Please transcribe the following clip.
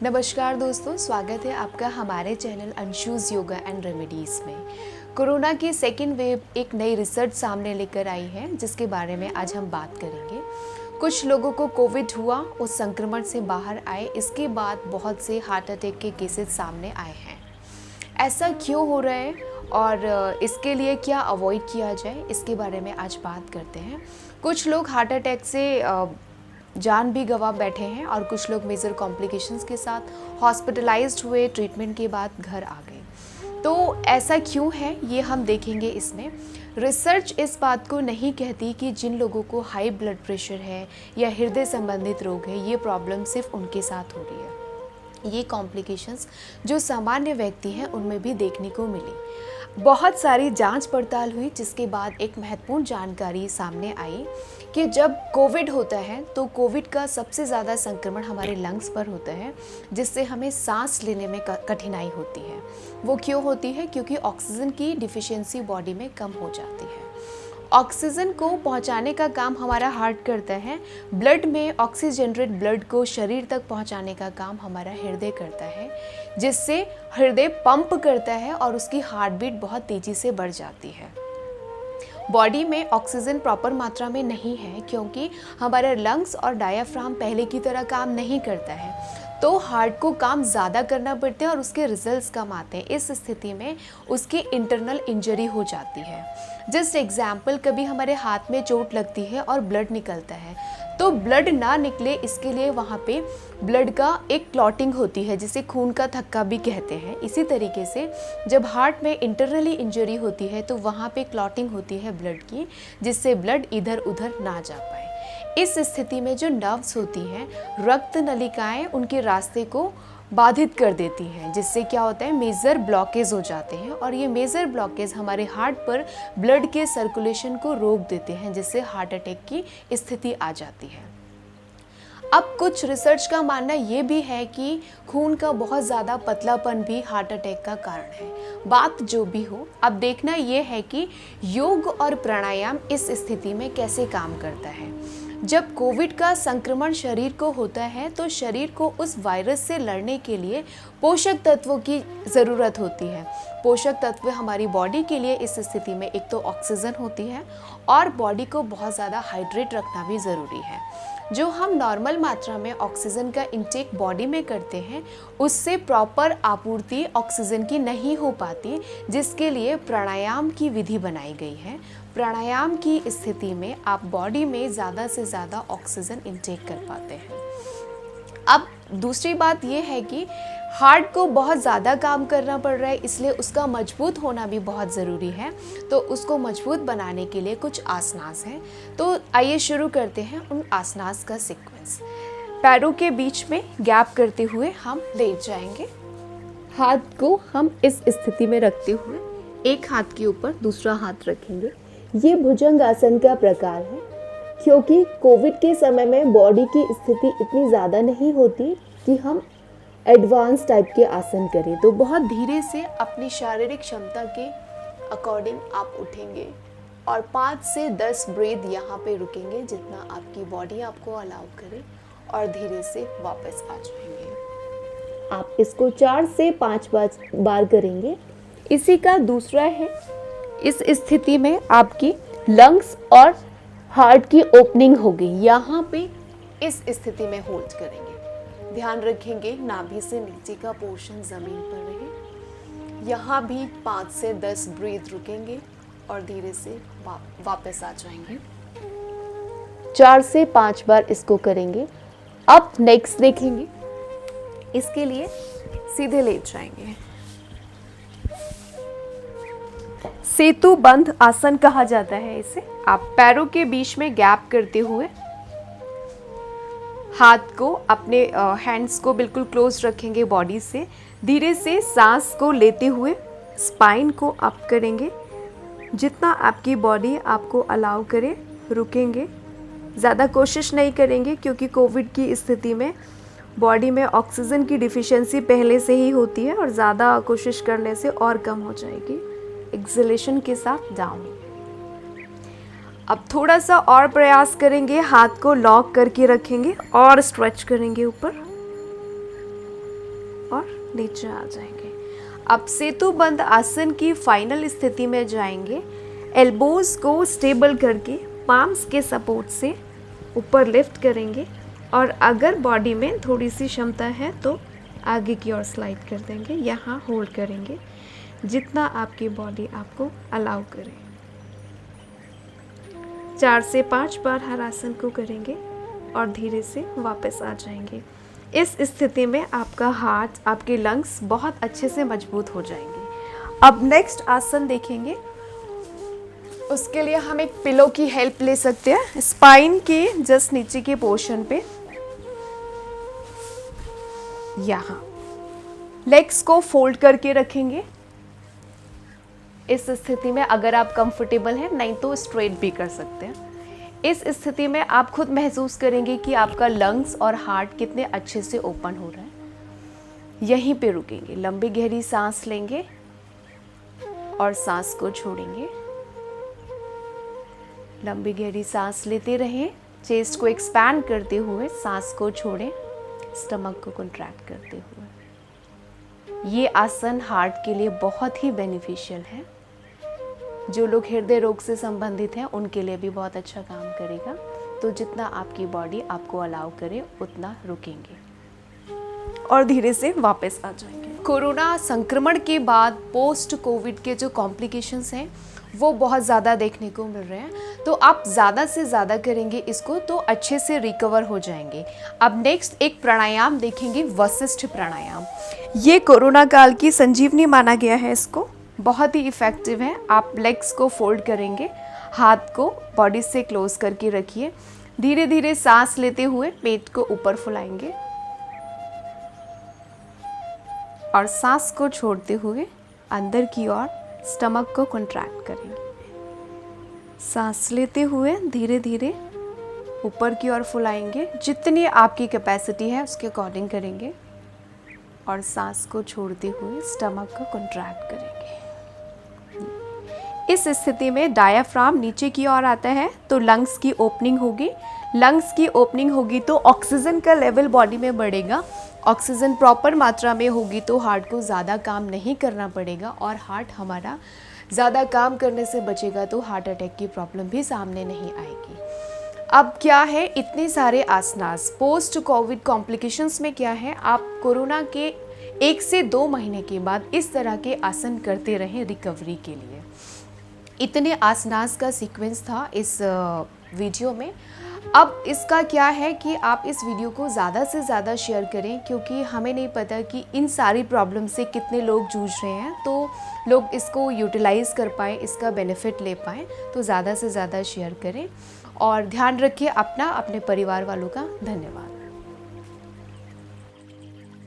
नमस्कार दोस्तों, स्वागत है आपका हमारे चैनल अंशुज़ योगा एंड रेमेडीज़ में। कोरोना की सेकेंड वेव एक नई रिसर्च सामने लेकर आई है, जिसके बारे में आज हम बात करेंगे। कुछ लोगों को कोविड हुआ, उस संक्रमण से बाहर आए, इसके बाद बहुत से हार्ट अटैक के केसेस सामने आए हैं। ऐसा क्यों हो रहा है और इसके लिए क्या अवॉइड किया जाए, इसके बारे में आज बात करते हैं। कुछ लोग हार्ट अटैक से जान भी गंवा बैठे हैं और कुछ लोग मेजर कॉम्प्लिकेशंस के साथ हॉस्पिटलाइज्ड हुए, ट्रीटमेंट के बाद घर आ गए। तो ऐसा क्यों है, ये हम देखेंगे इसमें। रिसर्च इस बात को नहीं कहती कि जिन लोगों को हाई ब्लड प्रेशर है या हृदय संबंधित रोग है, ये प्रॉब्लम सिर्फ उनके साथ हो रही है। ये कॉम्प्लिकेशंस जो सामान्य व्यक्ति हैं उनमें भी देखने को मिली। बहुत सारी जांच पड़ताल हुई, जिसके बाद एक महत्वपूर्ण जानकारी सामने आई कि जब कोविड होता है तो कोविड का सबसे ज़्यादा संक्रमण हमारे लंग्स पर होता है, जिससे हमें सांस लेने में कठिनाई होती है। वो क्यों होती है? क्योंकि ऑक्सीजन की डिफिशियंसी बॉडी में कम हो जाती है। ऑक्सीजन को पहुंचाने का काम हमारा हार्ट करता है। ब्लड में ऑक्सीजनरेट ब्लड को शरीर तक पहुंचाने का काम हमारा हृदय करता है, जिससे हृदय पंप करता है और उसकी हार्ट बीट बहुत तेज़ी से बढ़ जाती है। बॉडी में ऑक्सीजन प्रॉपर मात्रा में नहीं है, क्योंकि हमारे लंग्स और डायाफ्राम पहले की तरह काम नहीं करता है, तो हार्ट को काम ज़्यादा करना पड़ता है और उसके रिजल्ट्स कम आते हैं। इस स्थिति में उसकी इंटरनल इंजरी हो जाती है। जस्ट एग्जाम्पल, कभी हमारे हाथ में चोट लगती है और ब्लड निकलता है, तो ब्लड ना निकले इसके लिए वहाँ पे ब्लड का एक क्लॉटिंग होती है, जिसे खून का थक्का भी कहते हैं। इसी तरीके से जब हार्ट में इंटरनली इंजरी होती है तो वहाँ पे क्लॉटिंग होती है ब्लड की, जिससे ब्लड इधर उधर ना जा पाए। इस स्थिति में जो नर्व्स होती हैं, रक्त नलिकाएं उनके रास्ते को बाधित कर देती हैं, जिससे क्या होता है, मेजर ब्लॉकेज हो जाते हैं और ये मेजर ब्लॉकेज हमारे हार्ट पर ब्लड के सर्कुलेशन को रोक देते हैं, जिससे हार्ट अटैक की स्थिति आ जाती है। अब कुछ रिसर्च का मानना ये भी है कि खून का बहुत ज़्यादा पतलापन भी हार्ट अटैक का कारण है। बात जो भी हो, अब देखना ये है कि योग और प्राणायाम इस स्थिति में कैसे काम करता है। जब कोविड का संक्रमण शरीर को होता है तो शरीर को उस वायरस से लड़ने के लिए पोषक तत्वों की ज़रूरत होती है। पोषक तत्व हमारी बॉडी के लिए इस स्थिति में एक तो ऑक्सीजन होती है और बॉडी को बहुत ज़्यादा हाइड्रेट रखना भी ज़रूरी है। जो हम नॉर्मल मात्रा में ऑक्सीजन का इंटेक बॉडी में करते हैं, उससे प्रॉपर आपूर्ति ऑक्सीजन की नहीं हो पाती, जिसके लिए प्राणायाम की विधि बनाई गई है। प्राणायाम की स्थिति में आप बॉडी में ज़्यादा से ज़्यादा ऑक्सीजन इंटेक कर पाते हैं। अब दूसरी बात यह है कि हार्ट को बहुत ज़्यादा काम करना पड़ रहा है, इसलिए उसका मजबूत होना भी बहुत ज़रूरी है। तो उसको मजबूत बनाने के लिए कुछ आसनास हैं। तो आइए शुरू करते हैं उन आसनास का सीक्वेंस। पैरों के बीच में गैप करते हुए हम लेट जाएंगे। हाथ को हम इस स्थिति में रखते हुए एक हाथ के ऊपर दूसरा हाथ रखेंगे। ये भुजंग आसन का प्रकार है, क्योंकि कोविड के समय में बॉडी की स्थिति इतनी ज़्यादा नहीं होती कि हम एडवांस टाइप के आसन करें, तो बहुत धीरे से अपनी शारीरिक क्षमता के अकॉर्डिंग आप उठेंगे और 5 से 10 ब्रीथ यहाँ पे रुकेंगे, जितना आपकी बॉडी आपको अलाउ करे, और धीरे से वापस आ जाएंगे। आप इसको 4 से 5 बार करेंगे। इसी का दूसरा है, इस स्थिति में आपकी लंग्स और हार्ट की ओपनिंग होगी। यहाँ पे इस स्थिति में होल्ड करेंगे। ध्यान रखेंगे नाभि से नीचे का पोर्शन जमीन पर रहे। यहाँ भी 5 से 10 ब्रीथ रुकेंगे और धीरे से वापस आ जाएंगे। 4 से 5 बार इसको करेंगे। अब नेक्स्ट देखेंगे। इसके लिए सीधे लेट जाएंगे। सेतु बंध आसन कहा जाता है इसे। आप पैरों के बीच में गैप करते हुए हाथ को, अपने हैंड्स को बिल्कुल क्लोज रखेंगे बॉडी से। धीरे से सांस को लेते हुए स्पाइन को अप करेंगे, जितना आपकी बॉडी आपको अलाउ करे रुकेंगे। ज़्यादा कोशिश नहीं करेंगे, क्योंकि कोविड की स्थिति में बॉडी में ऑक्सीजन की डिफिशियंसी पहले से ही होती है और ज़्यादा कोशिश करने से और कम हो जाएगी। एक्सलेशन के साथ डाउन। अब थोड़ा सा और प्रयास करेंगे, हाथ को लॉक करके रखेंगे और स्ट्रेच करेंगे ऊपर। नीचे आ जाएंगे। अब सेतु बंद आसन की फाइनल स्थिति में जाएंगे। एल्बोज को स्टेबल करके पाम्स के सपोर्ट से ऊपर लिफ्ट करेंगे और अगर बॉडी में थोड़ी सी क्षमता है तो आगे की ओर स्लाइड कर देंगे। यहाँ होल्ड करेंगे जितना आपकी बॉडी आपको अलाउ करे। 4 से 5 बार हर आसन को करेंगे और धीरे से वापस आ जाएंगे। इस स्थिति में आपका हार्ट, आपके लंग्स बहुत अच्छे से मजबूत हो जाएंगे। अब नेक्स्ट आसन देखेंगे। उसके लिए हम एक पिलो की हेल्प ले सकते हैं। स्पाइन के जस्ट नीचे के पोर्शन पे यहाँ लेग्स को फोल्ड करके रखेंगे। इस स्थिति में अगर आप कंफर्टेबल हैं, नहीं तो स्ट्रेट भी कर सकते हैं। इस स्थिति में आप खुद महसूस करेंगे कि आपका लंग्स और हार्ट कितने अच्छे से ओपन हो रहा है। यहीं पे रुकेंगे, लंबी गहरी सांस लेंगे और सांस को छोड़ेंगे। लंबी गहरी सांस लेते रहें, चेस्ट को एक्सपैंड करते हुए सांस को छोड़ें, स्टमक को कॉन्ट्रैक्ट करते हुए। ये आसन हार्ट के लिए बहुत ही बेनिफिशियल है। जो लोग हृदय रोग से संबंधित हैं उनके लिए भी बहुत अच्छा काम करेगा। तो जितना आपकी बॉडी आपको अलाउ करे उतना रुकेंगे और धीरे से वापस आ जाएंगे। कोरोना संक्रमण के बाद पोस्ट कोविड के जो कॉम्प्लिकेशंस हैं वो बहुत ज़्यादा देखने को मिल रहे हैं। तो आप ज़्यादा से ज़्यादा करेंगे इसको तो अच्छे से रिकवर हो जाएंगे। अब नेक्स्ट एक प्राणायाम देखेंगे, वशिष्ठ प्राणायाम। ये कोरोना काल की संजीवनी माना गया है। इसको बहुत ही इफ़ेक्टिव है। आप लेग्स को फोल्ड करेंगे, हाथ को बॉडी से क्लोज करके रखिए। धीरे धीरे सांस लेते हुए पेट को ऊपर फुलाएंगे और सांस को छोड़ते हुए अंदर की ओर स्टमक को कॉन्ट्रैक्ट करेंगे। सांस लेते हुए धीरे धीरे ऊपर की ओर फुलाएंगे, जितनी आपकी कैपेसिटी है उसके अकॉर्डिंग करेंगे और सांस को छोड़ते हुए स्टमक को कॉन्ट्रैक्ट करेंगे। इस स्थिति में डायाफ्राम नीचे की ओर आता है तो लंग्स की ओपनिंग होगी। लंग्स की ओपनिंग होगी तो ऑक्सीजन का लेवल बॉडी में बढ़ेगा। ऑक्सीजन प्रॉपर मात्रा में होगी तो हार्ट को ज़्यादा काम नहीं करना पड़ेगा और हार्ट हमारा ज़्यादा काम करने से बचेगा तो हार्ट अटैक की प्रॉब्लम भी सामने नहीं आएगी। अब क्या है, इतने सारे आसनास पोस्ट कोविड कॉम्प्लिकेशंस में क्या है, आप कोरोना के 1 से 2 महीने के बाद इस तरह के आसन करते रहें रिकवरी के लिए। इतने आसनास का सीक्वेंस था इस वीडियो में। अब इसका क्या है कि आप इस वीडियो को ज़्यादा से ज़्यादा शेयर करें, क्योंकि हमें नहीं पता कि इन सारी प्रॉब्लम से कितने लोग जूझ रहे हैं, तो लोग इसको यूटिलाइज़ कर पाएँ, इसका बेनिफिट ले पाएँ। तो ज़्यादा से ज़्यादा शेयर करें और ध्यान रखिए अपना, अपने परिवार वालों का। धन्यवाद।